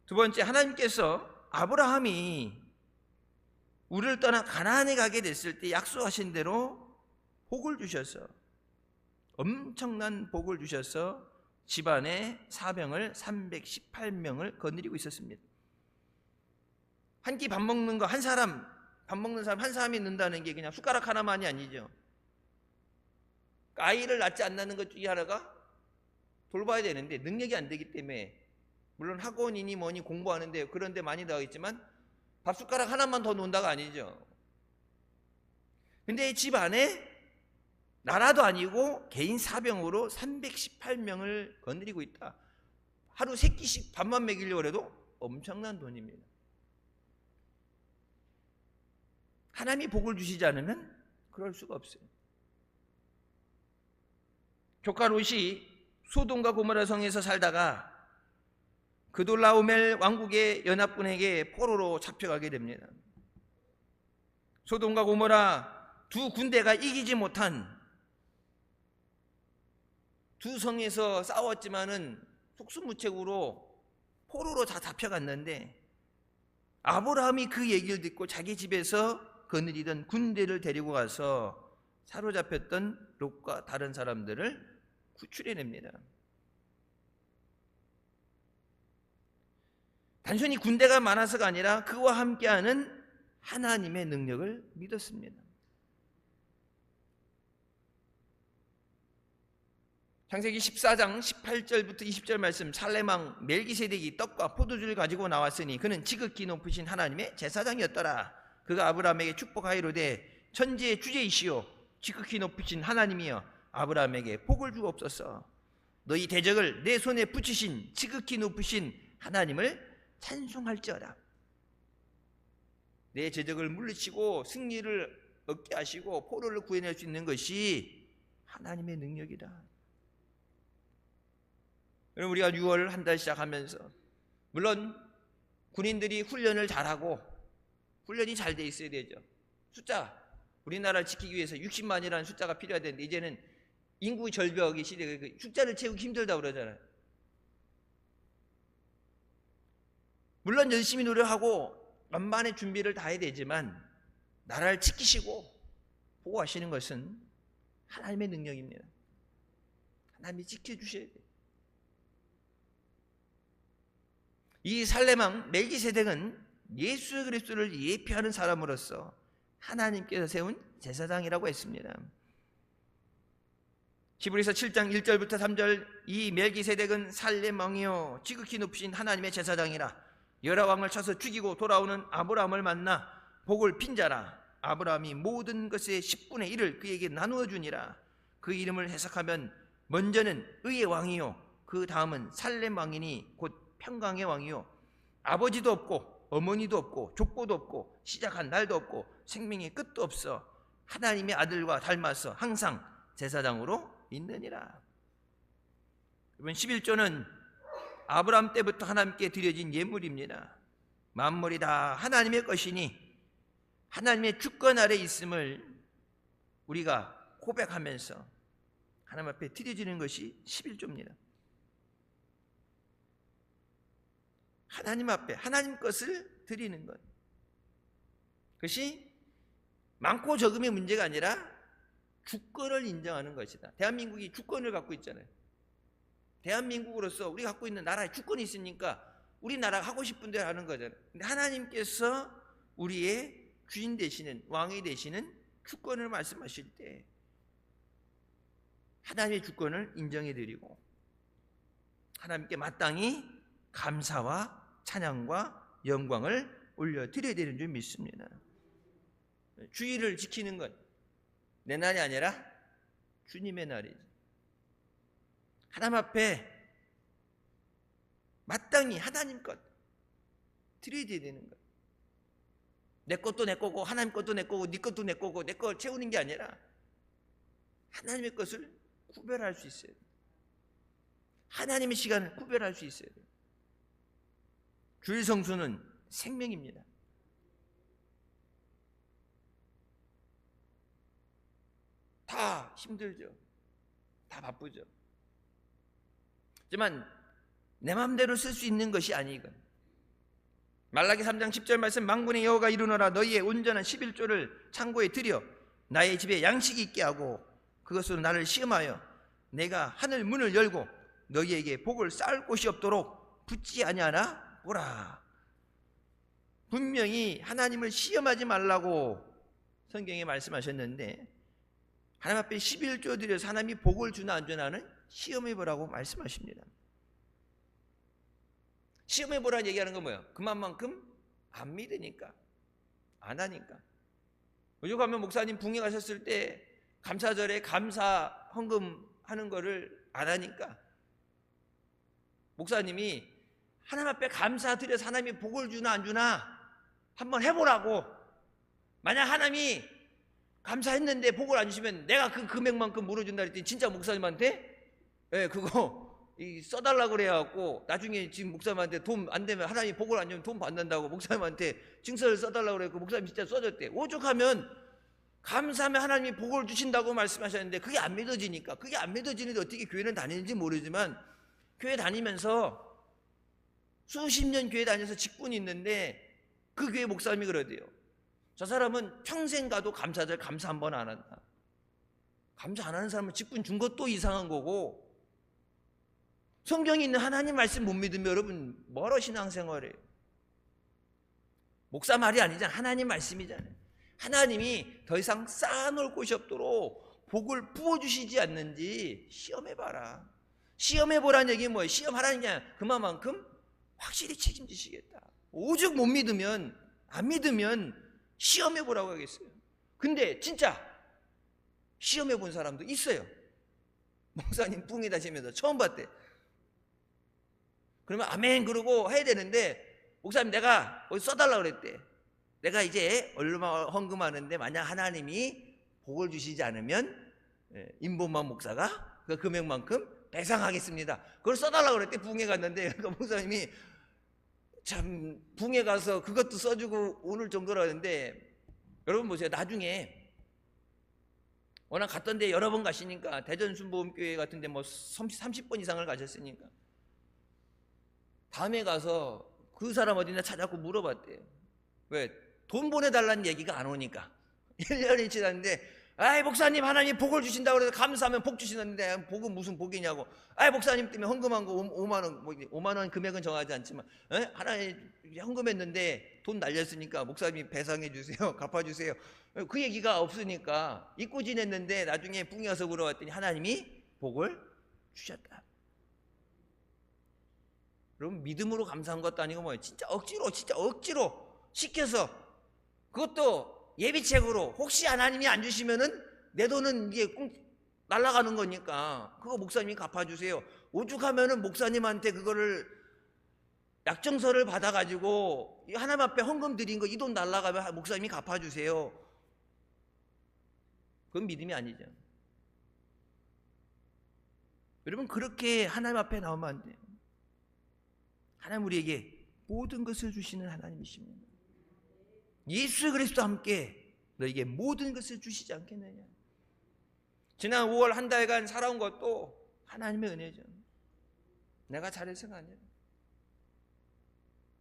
두 번째, 하나님께서 아브라함이 우리를 떠나 가나안에 가게 됐을 때 약속하신 대로 복을 주셔서, 엄청난 복을 주셔서 집안에 사병을 318명을 거느리고 있었습니다. 한 끼 밥 먹는 거, 밥 먹는 사람 한 사람이 넣는다는 게 그냥 숟가락 하나만이 아니죠. 아이를 낳지 않는 것 중에 하나가 돌봐야 되는데 능력이 안 되기 때문에, 물론 학원이니 뭐니 공부하는데 그런데 많이 나가겠지만 밥 숟가락 하나만 더 놓는다가 아니죠. 근데 집 안에 나라도 아니고 개인 사병으로 318명을 거느리고 있다. 하루 3끼씩 밥만 먹이려고 해도 엄청난 돈입니다. 하나님이 복을 주시지 않으면 그럴 수가 없어요. 조카 롯이 소돔과 고모라 성에서 살다가 그돌라오멜 왕국의 연합군에게 포로로 잡혀가게 됩니다. 소돔과 고모라 두 군대가 이기지 못한, 두 성에서 싸웠지만은 속수무책으로 포로로 다 잡혀갔는데, 아브라함이 그 얘기를 듣고 자기 집에서 거느리던 군대를 데리고 가서 사로잡혔던 롯과 다른 사람들을 구출해냅니다. 단순히 군대가 많아서가 아니라 그와 함께하는 하나님의 능력을 믿었습니다. 창세기 14장 18절부터 20절 말씀, 살렘왕 멜기세덱이 떡과 포도주를 가지고 나왔으니 그는 지극히 높으신 하나님의 제사장이었더라. 그가 아브라함에게 축복하이로되 천지의 주제이시오 지극히 높으신 하나님이여 아브라함에게 복을 주옵소서. 너희 대적을 내 손에 붙이신 지극히 높으신 하나님을 찬송할지어다. 내 대적을 물리치고 승리를 얻게 하시고 포로를 구해낼 수 있는 것이 하나님의 능력이다. 여러분, 우리가 6월 한 달 시작하면서 물론 군인들이 훈련을 잘하고 훈련이 잘 돼 있어야 되죠. 숫자, 우리나라를 지키기 위해서 60만이라는 숫자가 필요하는데 이제는 인구 절벽의 시대에 숫자를 채우기 힘들다고 그러잖아요. 물론 열심히 노력하고 만반의 준비를 다 해야 되지만 나라를 지키시고 보호하시는 것은 하나님의 능력입니다. 하나님이 지켜주셔야 돼요. 이 살렘왕 멜기세덱은 예수 그리스도를 예표하는 사람으로서 하나님께서 세운 제사장이라고 했습니다. 히브리서 7장 1절부터 3절, 이 멜기세덱은 살렘왕이요 지극히 높으신 하나님의 제사장이라. 여러 왕을 쳐서 죽이고 돌아오는 아브라함을 만나 복을 빈 자라. 아브라함이 모든 것의 10분의 1을 그에게 나누어 주니라. 그 이름을 해석하면 먼저는 의의 왕이요 그 다음은 살렘 왕이니 곧 평강의 왕이요 아버지도 없고 어머니도 없고 족보도 없고 시작한 날도 없고 생명의 끝도 없어 하나님의 아들과 닮아서 항상 제사장으로 있느니라. 이번 11조는 아브라함 때부터 하나님께 드려진 예물입니다. 만물이 다 하나님의 것이니 하나님의 주권 아래 있음을 우리가 고백하면서 하나님 앞에 드려지는 것이 11조입니다. 하나님 앞에 하나님 것을 드리는 것, 그것이 많고 적음의 문제가 아니라 주권을 인정하는 것이다. 대한민국이 주권을 갖고 있잖아요. 대한민국으로서 우리가 갖고 있는 나라에 주권이 있으니까 우리나라가 하고 싶은 대로 하는 거잖아요. 근데 하나님께서 우리의 주인 되시는, 왕이 되시는 주권을 말씀하실 때 하나님의 주권을 인정해 드리고 하나님께 마땅히 감사와 찬양과 영광을 올려드려야 되는 줄 믿습니다. 주일을 지키는 것, 내 날이 아니라 주님의 날이죠. 하나님 앞에 마땅히 하나님 것 드려야 되는 것. 내 것도 내 거고 하나님 것도 내 거고 네 것도 내 거고 내 거 채우는 게 아니라 하나님의 것을 구별할 수 있어야 돼요. 하나님의 시간을 구별할 수 있어야 돼요. 주일 성수는 생명입니다. 다 힘들죠. 다 바쁘죠. 하지만 내 마음대로 쓸 수 있는 것이 아니건 말라기 3장 10절 말씀, 만군의 여호와가 이르노라 너희의 온전한 11조를 창고에 들여 나의 집에 양식이 있게 하고 그것으로 나를 시험하여 내가 하늘 문을 열고 너희에게 복을 쌓을 곳이 없도록 붙지 아니하나 보라. 분명히 하나님을 시험하지 말라고 성경에 말씀하셨는데 하나님 앞에 11조 드려서 하나님이 복을 주나 안 주나는 시험해보라고 말씀하십니다. 시험해보라는 얘기하는 건 뭐예요? 그만큼 안 믿으니까, 안 하니까. 요즘 가면 목사님 붕괴 가셨을 때 감사절에 감사 헌금 하는 거를 안 하니까 목사님이 하나님 앞에 감사드려서 하나님이 복을 주나 안 주나 한번 해보라고. 만약 하나님이 감사했는데 복을 안 주시면 내가 그 금액만큼 물어준다 그랬더니 진짜 목사님한테 그거 써달라고 그래갖고 나중에 지금 목사님한테 돈 안 되면 하나님이 복을 안 주면 돈 받는다고 목사님한테 증서를 써달라고 그래갖고 목사님 진짜 써줬대. 오죽하면 감사하면 하나님이 복을 주신다고 말씀하셨는데 그게 안 믿어지니까. 그게 안 믿어지는데 어떻게 교회는 다니는지 모르지만 교회 다니면서 수십 년 교회 다녀서 직분이 있는데 그 교회 목사님이 그러대요. 저 사람은 평생 가도 감사절 감사 한 번 안 한다. 감사 안 하는 사람은 직분 준 것도 이상한 거고 성경에 있는 하나님 말씀 못 믿으면 여러분 뭐로 신앙생활해요? 목사 말이 아니잖아요. 하나님 말씀이잖아요. 하나님이 더 이상 쌓아놓을 곳이 없도록 복을 부어주시지 않는지 시험해봐라. 시험해보라는 얘기는 뭐예요? 시험하라는 게 아니라 그만큼 확실히 책임지시겠다. 오죽 못 믿으면, 안 믿으면 시험해보라고 하겠어요. 근데 진짜 시험해본 사람도 있어요. 목사님 뿡이 다시면서 처음 봤대. 그러면 아멘 그러고 해야 되는데, 목사님 내가 어디 써달라고 그랬대. 내가 이제 얼마 헌금하는데 만약 하나님이 복을 주시지 않으면 임본만 목사가 그 금액만큼 배상하겠습니다. 그걸 써달라고 그랬대. 붕에 갔는데 그 목사님이 참 붕에 가서 그것도 써주고 오늘 정도라 하는데, 여러분 보세요. 나중에 워낙 갔던데 여러 번 가시니까, 대전 순복음교회 같은데 뭐 30번 이상을 가셨으니까 다음에 가서 그 사람 어디나 찾아갖고 물어봤대요. 왜? 돈 보내달라는 얘기가 안 오니까. 1년이 지났는데, 아이 목사님 하나님 복을 주신다고 그래서 감사하면 복 주시는데 복은 무슨 복이냐고. 아이 목사님 때문에 헌금한 거 5만 원, 뭐 5만 원 금액은 정하지 않지만 하나님 헌금했는데 돈 날렸으니까 목사님이 배상해 주세요. 갚아주세요. 그 얘기가 없으니까 잊고 지냈는데 나중에 뿡이 와서 물어봤더니 하나님이 복을 주셨다. 그럼 믿음으로 감사한 것도 아니고 뭐예요? 진짜 억지로 시켜서, 그것도 예비책으로 혹시 하나님이 안 주시면은 내 돈은 이게 날아가는 거니까 그거 목사님이 갚아주세요. 오죽하면은 목사님한테 그거를 약정서를 받아가지고 하나님 앞에 헌금 드린 거 이 돈 날아가면 목사님이 갚아주세요. 그건 믿음이 아니죠. 여러분 그렇게 하나님 앞에 나오면 안 돼요. 하나님 우리에게 모든 것을 주시는 하나님이십니다. 예수 그리스도와 함께 너에게 모든 것을 주시지 않겠느냐. 지난 5월 한 달간 살아온 것도 하나님의 은혜죠. 내가 잘해서가 아니라.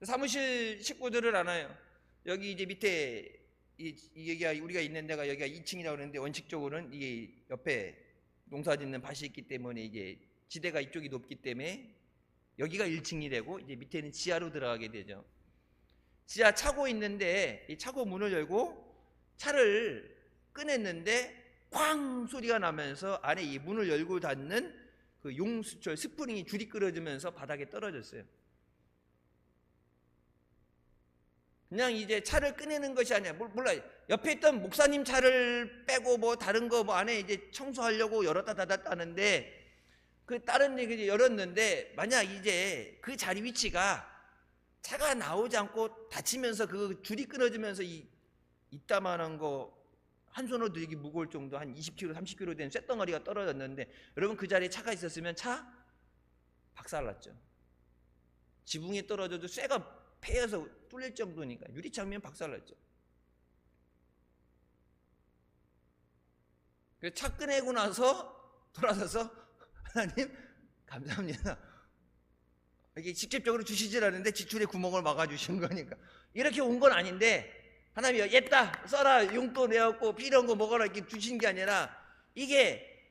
사무실 식구들을 알아요. 여기 이제 밑에 여기가 우리가 있는 데가 여기가 2층이라고 그러는데, 원칙적으로는 이게 옆에 농사 짓는 밭이 있기 때문에 이제 지대가 이쪽이 높기 때문에 여기가 1층이 되고 이제 밑에는 지하로 들어가게 되죠. 지하 차고 있는데 이 차고 문을 열고 차를 꺼냈는데 쾅 소리가 나면서 안에 이 문을 열고 닫는 그 용수철 스프링이 줄이 끌어지면서 바닥에 떨어졌어요. 그냥 이제 차를 꺼내는 것이 아니라, 몰라, 옆에 있던 목사님 차를 빼고 뭐 다른 거 뭐 안에 이제 청소하려고 열었다 닫았다 하는데, 그 다른 얘기 열었는데 만약 이제 그 자리 위치가 차가 나오지 않고 다치면서 그 줄이 끊어지면서 이따만한 거 한 손으로 들기 무거울 정도 한 20kg, 30kg 된 쇳덩어리가 떨어졌는데, 여러분 그 자리에 차가 있었으면 차 박살났죠. 지붕이 떨어져도 쇠가 패여서 뚫릴 정도니까 유리창이면 박살났죠. 그래서 차 꺼내고 나서 돌아서서 하나님 감사합니다. 이게 직접적으로 주시질 않는데 지출의 구멍을 막아주신 거니까. 이렇게 온 건 아닌데 하나님이 얘다 써라 용돈 내갖고 필요한 거 먹어라 이렇게 주신 게 아니라, 이게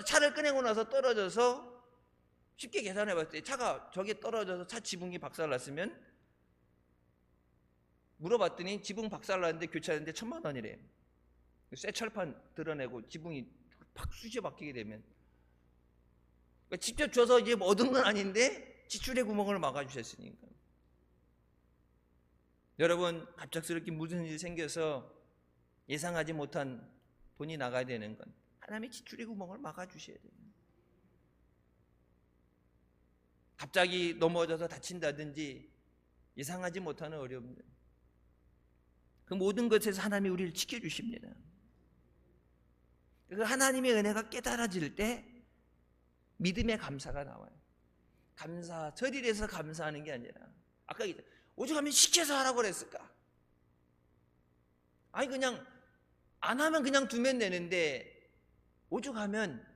차를 꺼내고 나서 떨어져서 쉽게 계산해 봤을 때 차가 저게 떨어져서 차 지붕이 박살났으면, 물어봤더니 지붕 박살났는데 교체하는데 1,000만 원이래. 쇠 철판 드러내고 지붕이 팍 쑤셔 박히게 되면, 그러니까 직접 줘서 이제 얻은 건 아닌데 지출의 구멍을 막아주셨으니까. 여러분 갑작스럽게 무슨 일이 생겨서 예상하지 못한 돈이 나가야 되는 건 하나님의 지출의 구멍을 막아주셔야 돼요. 갑자기 넘어져서 다친다든지 예상하지 못하는 어려움들, 그 모든 것에서 하나님이 우리를 지켜주십니다. 그 하나님의 은혜가 깨달아질 때 믿음의 감사가 나와요. 절일에서 감사하는 게 아니라, 아까 오죽하면 시켜서 하라고 그랬을까? 아니 그냥 안 하면 그냥 두면 되는데, 오죽하면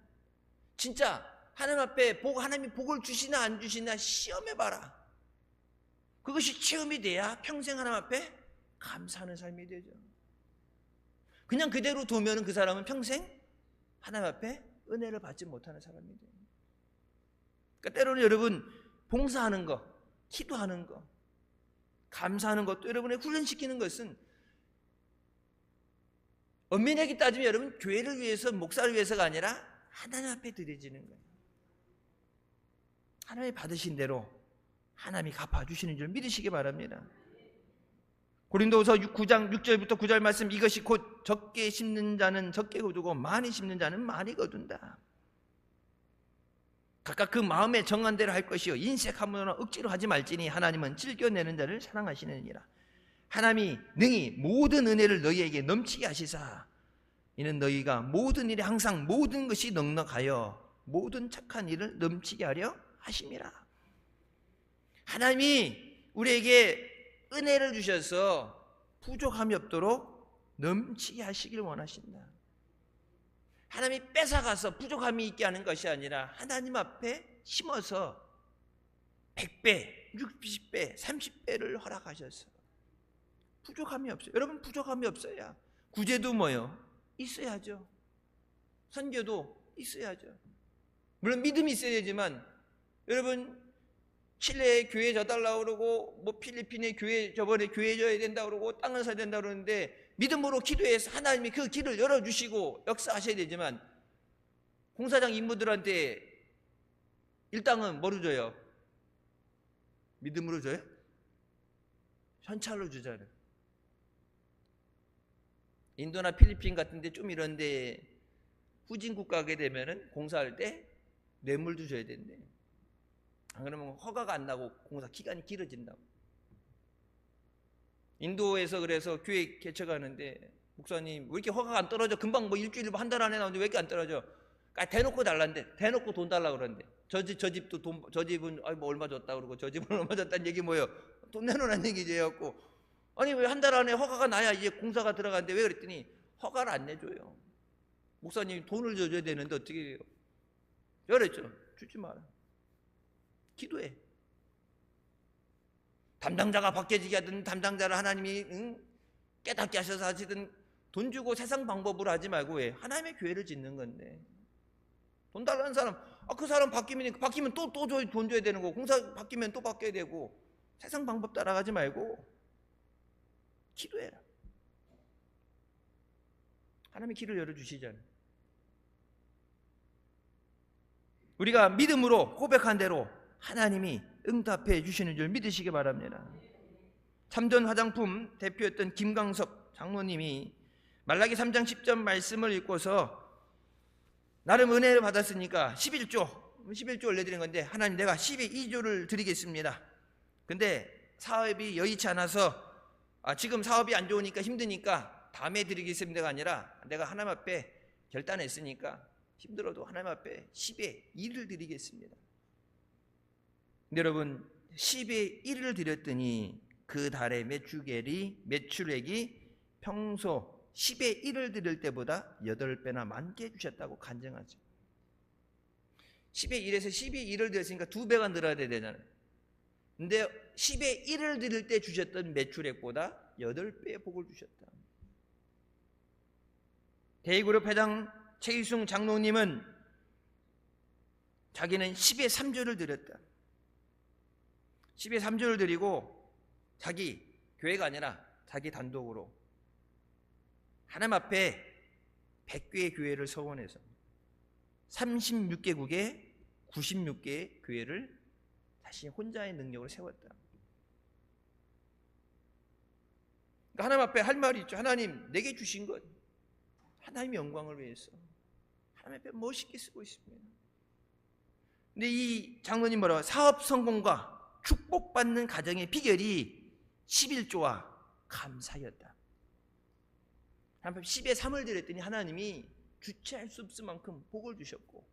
진짜 하나님 앞에 하나님이 복을 주시나 안 주시나 시험해봐라. 그것이 체험이 돼야 평생 하나님 앞에 감사하는 삶이 되죠. 그냥 그대로 두면 그 사람은 평생 하나님 앞에 은혜를 받지 못하는 사람이 돼요. 그러니까 때로는 여러분 봉사하는 거, 기도하는 거, 감사하는 것도 여러분의 훈련시키는 것은 엄밀하게 따지면 여러분 교회를 위해서 목사를 위해서가 아니라 하나님 앞에 드려지는 거예요. 하나님이 받으신 대로 하나님이 갚아주시는 줄 믿으시기 바랍니다. 고린도후서 9장 6절부터 9절 말씀, 이것이 곧 적게 심는 자는 적게 거두고 많이 심는 자는 많이 거둔다. 각각 그 마음에 정한 대로 할 것이요 인색함으로나 억지로 하지 말지니 하나님은 즐겨내는 자를 사랑하시느니라. 하나님이 능히 모든 은혜를 너희에게 넘치게 하시사 이는 너희가 모든 일에 항상 모든 것이 넉넉하여 모든 착한 일을 넘치게 하려 하심이라. 하나님이 우리에게 은혜를 주셔서 부족함이 없도록 넘치게 하시길 원하신다. 하나님이 뺏어가서 부족함이 있게 하는 것이 아니라 하나님 앞에 심어서 100배, 60배, 30배를 허락하셔서 부족함이 없어요. 여러분 부족함이 없어야 구제도 뭐요? 있어야죠. 선교도 있어야죠. 물론 믿음이 있어야 되지만 여러분 칠레에 교회 져달라고 그러고 뭐 필리핀에 교회 저번에 교회 져야 된다고 그러고 땅을 사야 된다고 그러는데 믿음으로 기도해서 하나님이 그 길을 열어주시고 역사하셔야 되지만 공사장 인부들한테 일당은 뭐로 줘요? 믿음으로 줘요? 현찰로 주잖아요. 인도나 필리핀 같은 데 좀 이런데 후진국 가게 되면은 공사할 때 뇌물도 줘야 된대. 안 그러면 허가가 안 나고 공사 기간이 길어진다고. 인도에서 그래서 교회 개척하는데 목사님 왜 이렇게 허가가 안 떨어져? 금방 뭐 일주일 한 달 안에 나오는데 왜 이렇게 안 떨어져? 대놓고 달란데, 대놓고 돈 달라고 그러는데 저 집도 돈, 저 집은 뭐 얼마 줬다 그러고 저 집은 얼마 줬다는 얘기 뭐예요? 돈 내놓으라는 얘기죠. 해갖고 아니 왜 한 달 안에 허가가 나야 이제 공사가 들어가는데 왜 그랬더니 허가를 안 내줘요. 목사님 돈을 줘야 되는데 어떻게 해요? 그랬죠. 주지 마라. 기도해. 담당자가 바뀌어지게 하든 담당자를 하나님이 깨닫게 하셔서 하시든 돈 주고 세상 방법으로 하지 말고 왜 하나님의 교회를 짓는 건데 돈 달라는 사람 그 사람 바뀌면 또 돈 줘야 되는 거고 공사 바뀌면 또 바뀌어야 되고 세상 방법 따라가지 말고 기도해라. 하나님이 길을 열어주시잖아요. 우리가 믿음으로 고백한 대로 하나님이 응답해 주시는 줄 믿으시기 바랍니다. 참전 화장품 대표였던 김광석 장로님이 말라기 3장 10절 말씀을 읽고서 나름 은혜를 받았으니까 11조 올려드린 건데 하나님 내가 12조를 드리겠습니다. 근데 사업이 여의치 않아서 지금 사업이 안 좋으니까 힘드니까 다음에 드리겠습니다가 아니라 내가 하나님 앞에 결단했으니까 힘들어도 하나님 앞에 10의 1을 드리겠습니다. 근데 여러분 10의 1을 드렸더니 그 달의 매출액이 평소 10의 1을 드릴 때보다 8배나 많게 해주셨다고 간증하죠. 10의 1에서 10의 1을 드렸으니까 2배가 늘어야 되잖아요. 근데 10의 1을 드릴 때 주셨던 매출액보다 8배의 복을 주셨다. 대의그룹 회장 최희승 장로님은 자기는 10의 3조를 드렸다. 10의 3조를 드리고 자기 교회가 아니라 자기 단독으로 하나님 앞에 100개의 교회를 서원해서 36개국에 96개의 교회를 다시 혼자의 능력으로 세웠다. 그러니까 하나님 앞에 할 말이 있죠. 하나님 내게 주신 것 하나님의 영광을 위해서 하나님 앞에 멋있게 쓰고 있습니다. 근데 이 장로님 뭐라고 사업 성공과 축복받는 가정의 비결이 11조와 감사였다. 하나님 앞에 10의 3을 드렸더니 하나님이 주체할 수 없을 만큼 복을 주셨고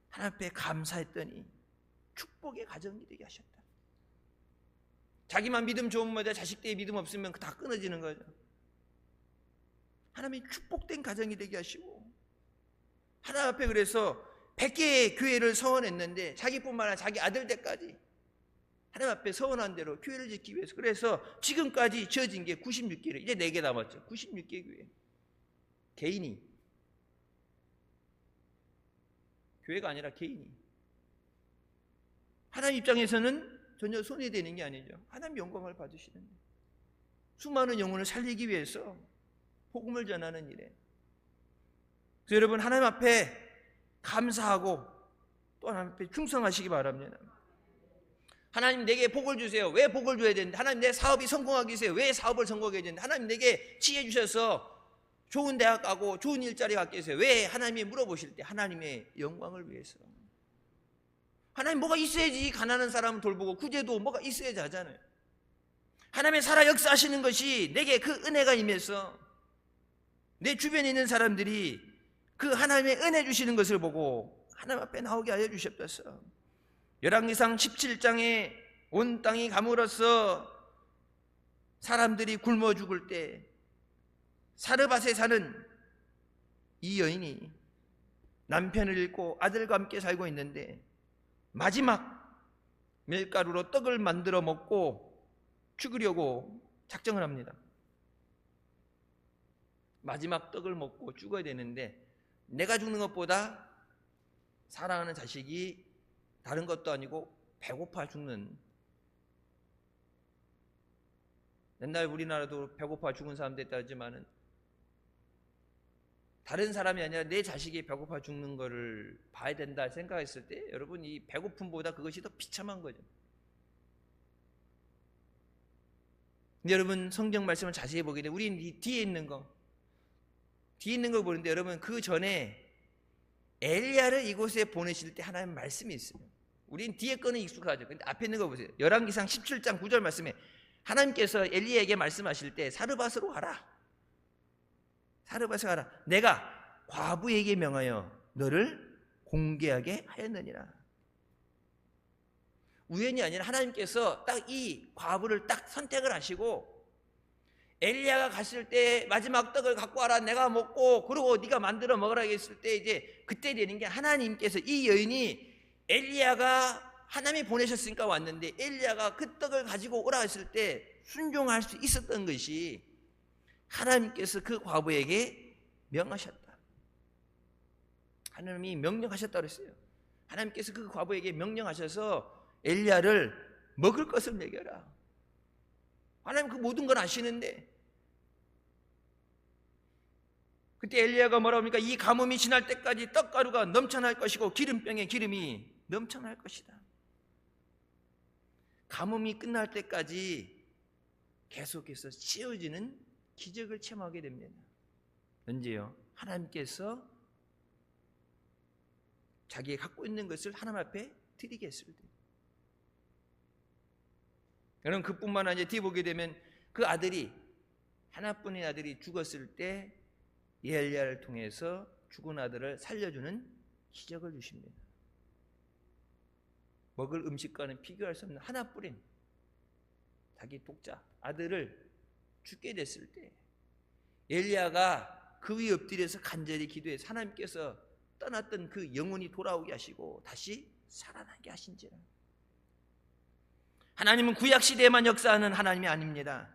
하나님 앞에 감사했더니 축복의 가정이 되게 하셨다. 자기만 믿음 좋으면 뭐죠? 자식들이 믿음 없으면 다 끊어지는 거죠. 하나님이 축복된 가정이 되게 하시고 하나님 앞에 그래서 100개의 교회를 서원했는데 자기뿐만 아니라 자기 아들들까지 하나님 앞에 서원한 대로 교회를 짓기 위해서 그래서 지금까지 지어진 게 96개를 이제 4개 남았죠. 96개 교회 개인이 교회가 아니라 개인이 하나님 입장에서는 전혀 손해되는 게 아니죠. 하나님 영광을 받으시는데 수많은 영혼을 살리기 위해서 복음을 전하는 일에. 그래서 여러분 하나님 앞에 감사하고 또 하나님 앞에 충성하시기 바랍니다. 하나님 내게 복을 주세요. 왜 복을 줘야 되는데? 하나님 내 사업이 성공하기 위해서 왜 사업을 성공하게 되는데? 하나님 내게 지혜 주셔서 좋은 대학 가고 좋은 일자리 갖기 위해서 왜? 하나님이 물어보실 때 하나님의 영광을 위해서. 하나님 뭐가 있어야지 가난한 사람을 돌보고 구제도 뭐가 있어야지 하잖아요. 하나님의 살아 역사하시는 것이 내게 그 은혜가 임해서 내 주변에 있는 사람들이 그 하나님의 은혜 주시는 것을 보고 하나님 앞에 나오게 하여 주셨소서. 열왕기상 17장에 온 땅이 가물어서 사람들이 굶어 죽을 때 사르밧에 사는 이 여인이 남편을 잃고 아들과 함께 살고 있는데 마지막 밀가루로 떡을 만들어 먹고 죽으려고 작정을 합니다. 마지막 떡을 먹고 죽어야 되는데 내가 죽는 것보다 사랑하는 자식이 다른 것도 아니고 배고파 죽는, 옛날 우리나라도 배고파 죽은 사람들 있다지만은 다른 사람이 아니라 내 자식이 배고파 죽는 거를 봐야 된다 생각했을 때 여러분 이 배고픔보다 그것이 더 비참한 거죠. 근데 여러분 성경 말씀을 자세히 보게 되면 우리는 이 뒤에 있는 거 보는데 여러분 그 전에 엘리야를 이곳에 보내실 때 하나님 말씀이 있어요. 우린 뒤에 거는 익숙하죠. 근데 앞에 있는 거 보세요. 열왕기상 17장 9절 말씀에 하나님께서 엘리야에게 말씀하실 때 사르밧으로 가라. 사르밧에 가라. 내가 과부에게 명하여 너를 공개하게 하였느니라. 우연이 아니라 하나님께서 딱 이 과부를 딱 선택을 하시고 엘리야가 갔을 때 마지막 떡을 갖고 와라 내가 먹고 그러고 네가 만들어 먹으라 했을 때 이제 그때 되는 게 하나님께서 이 여인이 엘리야가 하나님이 보내셨으니까 왔는데 엘리야가 그 떡을 가지고 오라 했을 때 순종할 수 있었던 것이 하나님께서 그 과부에게 명하셨다. 하나님이 명령하셨다고 했어요. 하나님께서 그 과부에게 명령하셔서 엘리야를 먹을 것을 먹여라. 하나님 그 모든 걸 아시는데 그때 엘리야가 뭐라고 합니까? 이 가뭄이 지날 때까지 떡가루가 넘쳐날 것이고 기름병에 기름이 넘쳐날 것이다. 가뭄이 끝날 때까지 계속해서 채워지는 기적을 체험하게 됩니다. 언제요? 하나님께서 자기가 갖고 있는 것을 하나님 앞에 드리게 했을 때. 여러분 그뿐만 아니라 뒤에 보게 되면 그 아들이 하나뿐인 아들이 죽었을 때 엘리야를 통해서 죽은 아들을 살려주는 기적을 주십니다. 먹을 음식과는 비교할 수 없는 하나뿐인 자기 독자 아들을 죽게 됐을 때 엘리야가 그 위에 엎드려서 간절히 기도해서 하나님께서 떠났던 그 영혼이 돌아오게 하시고 다시 살아나게 하신지라. 하나님은 구약시대에만 역사하는 하나님이 아닙니다.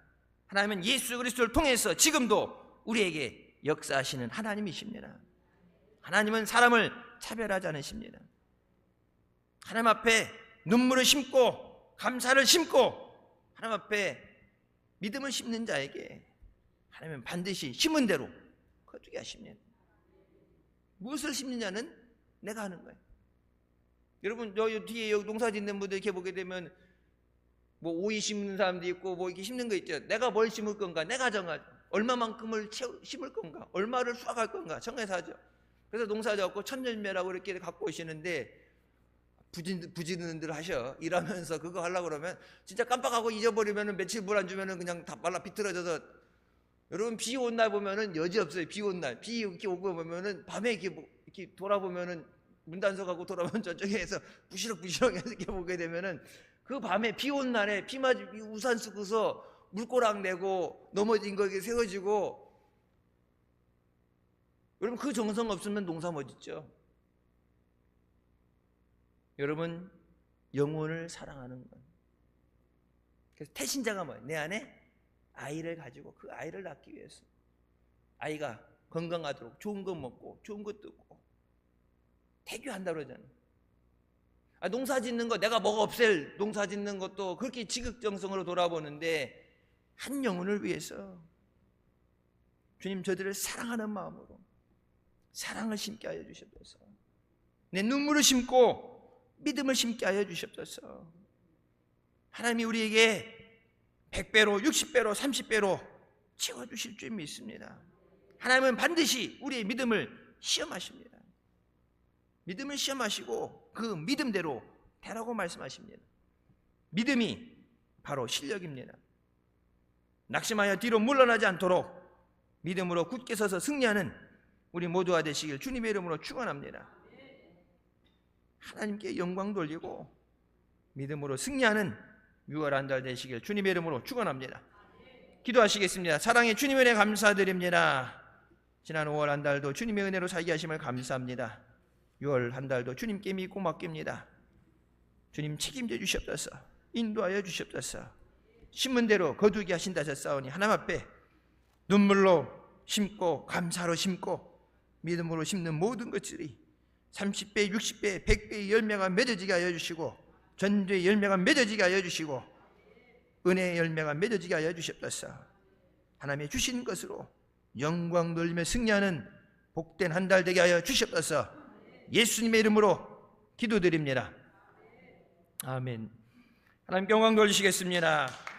하나님은 예수 그리스도를 통해서 지금도 우리에게 역사하시는 하나님이십니다. 하나님은 사람을 차별하지 않으십니다. 하나님 앞에 눈물을 심고 감사를 심고 하나님 앞에 믿음을 심는 자에게 하나님은 반드시 심은 대로 거두게 하십니다. 무엇을 심느냐는 내가 하는 거예요. 여러분 여기 뒤에 여기 농사 짓는 분들 이렇게 보게 되면 뭐 오이 심는 사람도 있고 뭐 이렇게 심는 거 있죠. 내가 뭘 심을 건가 내가 정하죠. 얼마만큼을 심을 건가 얼마를 수확할 건가 정해서 하죠. 그래서 농사 짓고 천년매라고 이렇게 갖고 오시는데 부지런들 하셔. 일하면서 그거 하려고 그러면 진짜 깜빡하고 잊어버리면 며칠 물 안 주면 그냥 다 말라 비틀어져서. 여러분 비 온 날 보면은 여지없어요. 비 온 날 비 이렇게 오고 보면은 밤에 이렇게 돌아보면은 문단속하고 돌아보면 저쪽에서 부시럭부시럭 이렇게 보게 되면은 그 밤에 비 온 날에 비 맞이 우산 쓰고서 물꼬락 내고 넘어진 거 이렇게 세워지고. 여러분 그 정성 없으면 농사 못 짓죠. 여러분 영혼을 사랑하는 것. 그래서 태신자가 뭐예요? 내 안에 아이를 가지고 그 아이를 낳기 위해서 아이가 건강하도록 좋은 거 먹고 좋은 거 듣고 태교한다고 그러잖아요. 농사 짓는 거 내가 뭐가 없앨 농사 짓는 것도 그렇게 지극정성으로 돌아보는데 한 영혼을 위해서 주님 저들을 사랑하는 마음으로 사랑을 심게 하여 주시옵소서. 내 눈물을 심고 믿음을 심게 하여 주시옵소서. 하나님이 우리에게 100배로 60배로 30배로 채워주실 줄 믿습니다. 하나님은 반드시 우리의 믿음을 시험하십니다. 믿음을 시험하시고 그 믿음대로 되라고 말씀하십니다. 믿음이 바로 실력입니다. 낙심하여 뒤로 물러나지 않도록 믿음으로 굳게 서서 승리하는 우리 모두가 되시길 주님의 이름으로 축원합니다. 하나님께 영광 돌리고 믿음으로 승리하는 6월 한 달 되시길 주님의 이름으로 축원합니다. 기도하시겠습니다. 사랑의 주님의 은혜 감사드립니다. 지난 5월 한 달도 주님의 은혜로 살게 하심을 감사합니다. 6월 한 달도 주님께 믿고 맡깁니다. 주님 책임져 주시옵소서. 인도하여 주시옵소서. 심은 대로 거두게 하신다 하셨사오니 하나님 앞에 눈물로 심고 감사로 심고 믿음으로 심는 모든 것들이 30배, 60배, 100배의 열매가 맺어지게 하여 주시고 전도의 열매가 맺어지게 하여 주시고 은혜의 열매가 맺어지게 하여 주시옵소서. 하나님의 주신 것으로 영광 돌리며 승리하는 복된 한 달 되게 하여 주시옵소서. 예수님의 이름으로 기도드립니다. 아멘. 하나님께 영광 돌리시겠습니다.